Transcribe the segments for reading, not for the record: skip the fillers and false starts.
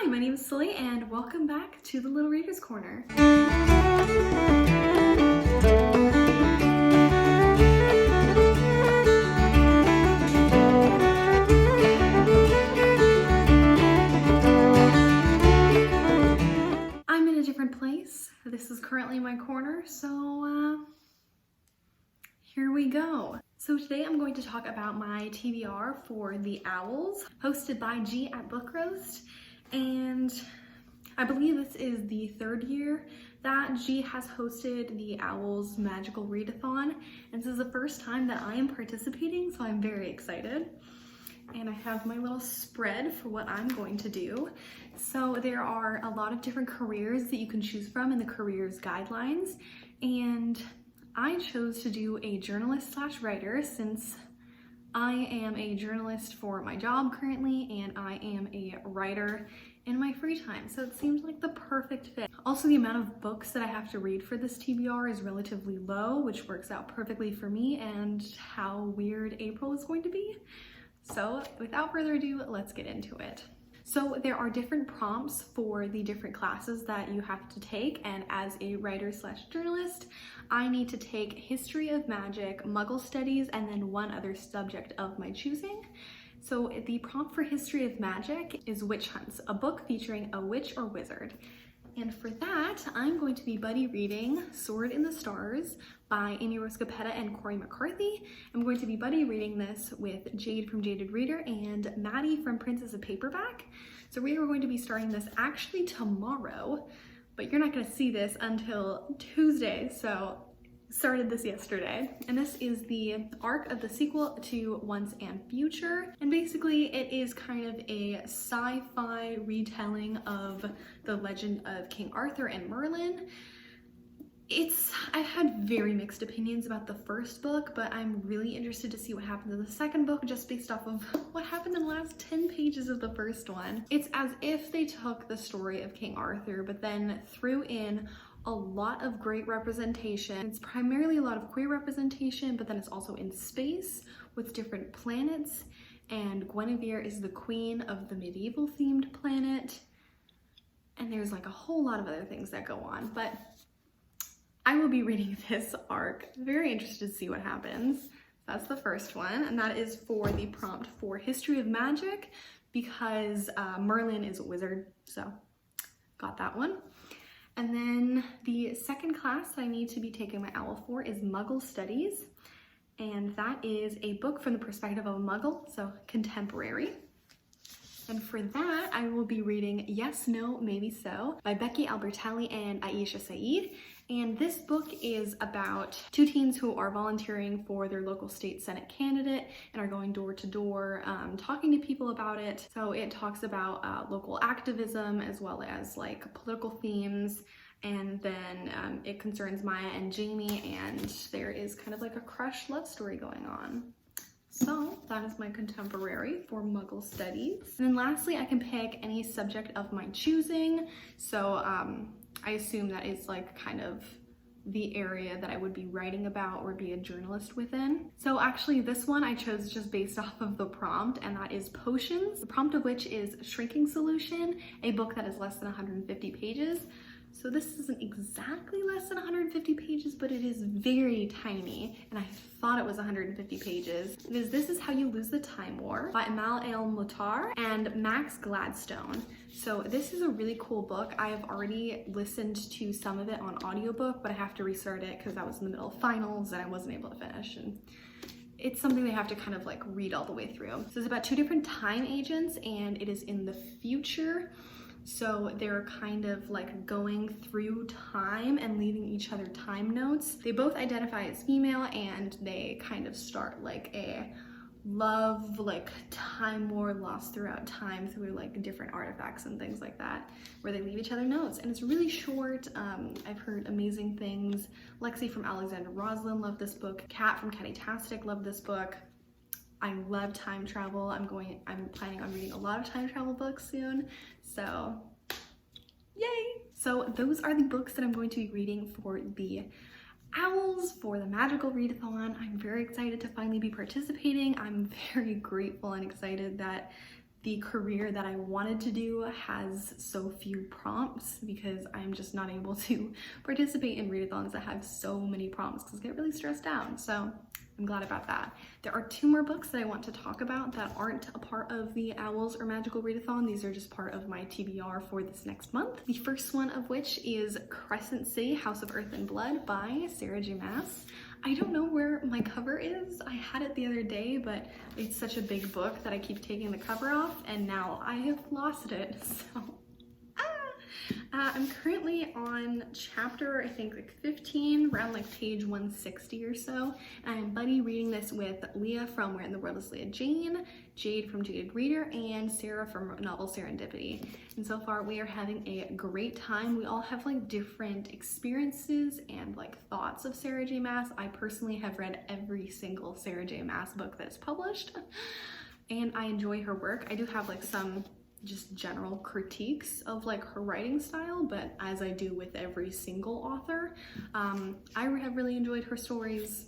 Hi, my name is Sully and welcome back to the Little Reader's Corner. I'm in a different place. This is currently my corner, so here we go. So today I'm going to talk about my TBR for The Owls, hosted by G at Book Roast. And I believe this is the third year that G has hosted the Owls Magical Readathon. And this is the first time that I am participating, so I'm very excited. And I have my little spread for what I'm going to do. So there are a lot of different careers that you can choose from in the careers guidelines. And I chose to do a journalist/writer since I am a journalist for my job currently and I am a writer in my free time. So it seems like the perfect fit. Also, the amount of books that I have to read for this TBR is relatively low, which works out perfectly for me and how weird April is going to be. So without further ado, let's get into it. So there are different prompts for the different classes that you have to take, and as a writer/journalist, I need to take History of Magic, Muggle Studies, and then one other subject of my choosing. So the prompt for History of Magic is Witch Hunts, a book featuring a witch or wizard. And for that, I'm going to be buddy reading Sword in the Stars by Amy Rose Capetta and Corey McCarthy. I'm going to be buddy reading this with Jade from Jaded Reader and Maddie from Princess of Paperback. So we are going to be starting this actually tomorrow, but you're not going to see this until Tuesday, so started this yesterday. And this is the arc of the sequel to Once and Future. And basically it is kind of a sci-fi retelling of the legend of King Arthur and Merlin. I've had very mixed opinions about the first book, but I'm really interested to see what happens in the second book just based off of what happened in the last 10 pages of the first one. It's as if they took the story of King Arthur, but then threw in a lot of great representation. It's primarily a lot of queer representation, but then it's also in space with different planets, and Guinevere is the queen of the medieval themed planet, and there's like a whole lot of other things that go on, but I will be reading this arc. Very interested to see what happens. That's the first one, and that is for the prompt for History of Magic because Merlin is a wizard, so got that one. And then the second class that I need to be taking my owl for is Muggle Studies, and that is a book from the perspective of a Muggle, so contemporary. And for that, I will be reading Yes, No, Maybe So by Becky Albertalli and Aisha Saeed. And this book is about two teens who are volunteering for their local state senate candidate and are going door to door talking to people about it. So it talks about local activism as well as like political themes. And then it concerns Maya and Jamie, and there is kind of like a crush love story going on. So that is my contemporary for Muggle Studies. And then lastly, I can pick any subject of my choosing. So I assume that is like kind of the area that I would be writing about or be a journalist within. So actually this one I chose just based off of the prompt, and that is Potions, the prompt of which is Shrinking Solution, a book that is less than 150 pages. So this isn't exactly less than 150 pages, but it is very tiny, and I thought it was 150 pages. It is This Is How You Lose the Time War by Amal El-Mutar and Max Gladstone. So this is a really cool book. I have already listened to some of it on audiobook, but I have to restart it because I was in the middle of finals and I wasn't able to finish. And it's something they have to kind of like read all the way through. So it's about two different time agents, and it is in the future. So they're kind of like going through time and leaving each other time notes. They both identify as female, and they kind of start like a love, like time war lost throughout time through like different artifacts and things like that, where they leave each other notes. And it's really short. I've heard amazing things. Lexi from Alexander Roslin loved this book. Kat from Catty-tastic loved this book. I love time travel. I'm planning on reading a lot of time travel books soon, so yay! So those are the books that I'm going to be reading for the Owls, for the Magical Readathon. I'm very excited to finally be participating. I'm very grateful and excited that the career that I wanted to do has so few prompts because I'm just not able to participate in readathons that have so many prompts because I get really stressed out. So I'm glad about that. There are 2 more books that I want to talk about that aren't a part of the Owls or Magical Readathon. These are just part of my TBR for this next month. The first one of which is Crescents, House of Earth and Blood by Sarah J. Maas. I don't know where my cover is. I had it the other day, but it's such a big book that I keep taking the cover off, and now I have lost it, so. I'm currently on chapter, I think like 15, around like page 160 or so. I'm buddy reading this with Leah from Where in the World is Leah Jane, Jade from Jaded Reader, and Sarah from Novel Serendipity. And so far we are having a great time. We all have like different experiences and like thoughts of Sarah J. Maas. I personally have read every single Sarah J. Maas book that's published, and I enjoy her work. I do have like some just general critiques of like her writing style, but as I do with every single author, I have really enjoyed her stories.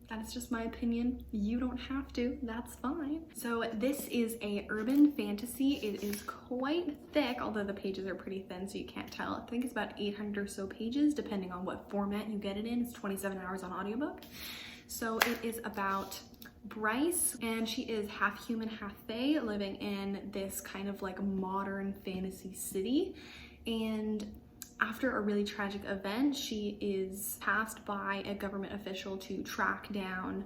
That is just my opinion. You don't have to, that's fine. So this is a urban fantasy. It is quite thick, although the pages are pretty thin so you can't tell. I think it's about 800 or so pages depending on what format you get it in. It's 27 hours on audiobook. So it is about Bryce, and she is half human, half fae, living in this kind of like modern fantasy city. And after a really tragic event, she is tasked by a government official to track down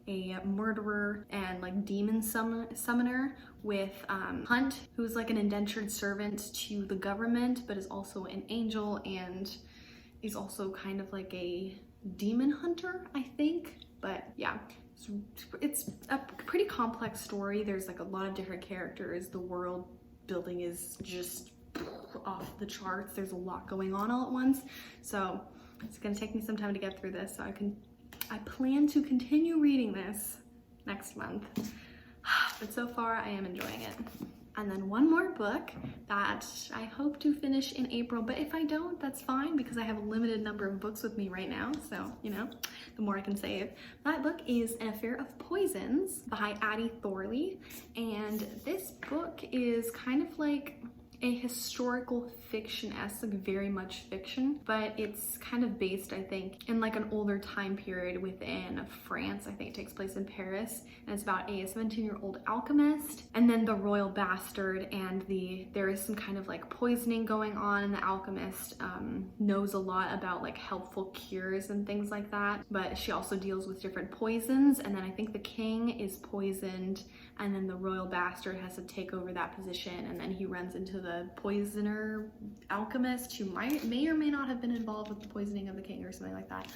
a murderer and like demon summoner with Hunt, who's like an indentured servant to the government, but is also an angel and is also kind of like a demon hunter, I think. But yeah, it's a pretty complex story. There's like a lot of different characters. The world building is just off the charts. There's a lot going on all at once. So it's gonna take me some time to get through this. So I plan to continue reading this next month. But so far I am enjoying it. And then one more book that I hope to finish in April, but if I don't, that's fine because I have a limited number of books with me right now, so, you know, the more I can save. That book is An Affair of Poisons by Addie Thorley, and this book is kind of like a historical fiction-esque, like very much fiction, but it's kind of based, I think, in like an older time period within France. I think it takes place in Paris, and it's about a 17-year-old alchemist and then the royal bastard, and there is some kind of like poisoning going on, and the alchemist knows a lot about like helpful cures and things like that, but she also deals with different poisons, and then I think the king is poisoned, and then the royal bastard has to take over that position, and then he runs into the poisoner alchemist who may or may not have been involved with the poisoning of the king or something like that.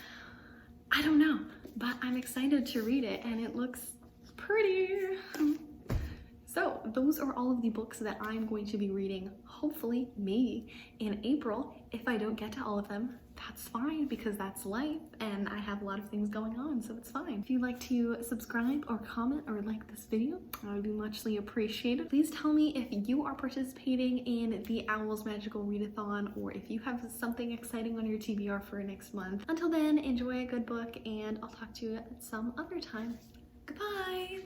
I don't know, but I'm excited to read it and it looks pretty. So those are all of the books that I'm going to be reading, hopefully, maybe, in April. If I don't get to all of them, that's fine because that's life and I have a lot of things going on, so it's fine. If you'd like to subscribe or comment or like this video, I would be muchly appreciated. Please tell me if you are participating in the Owls Magical Readathon or if you have something exciting on your TBR for next month. Until then, enjoy a good book and I'll talk to you at some other time. Goodbye!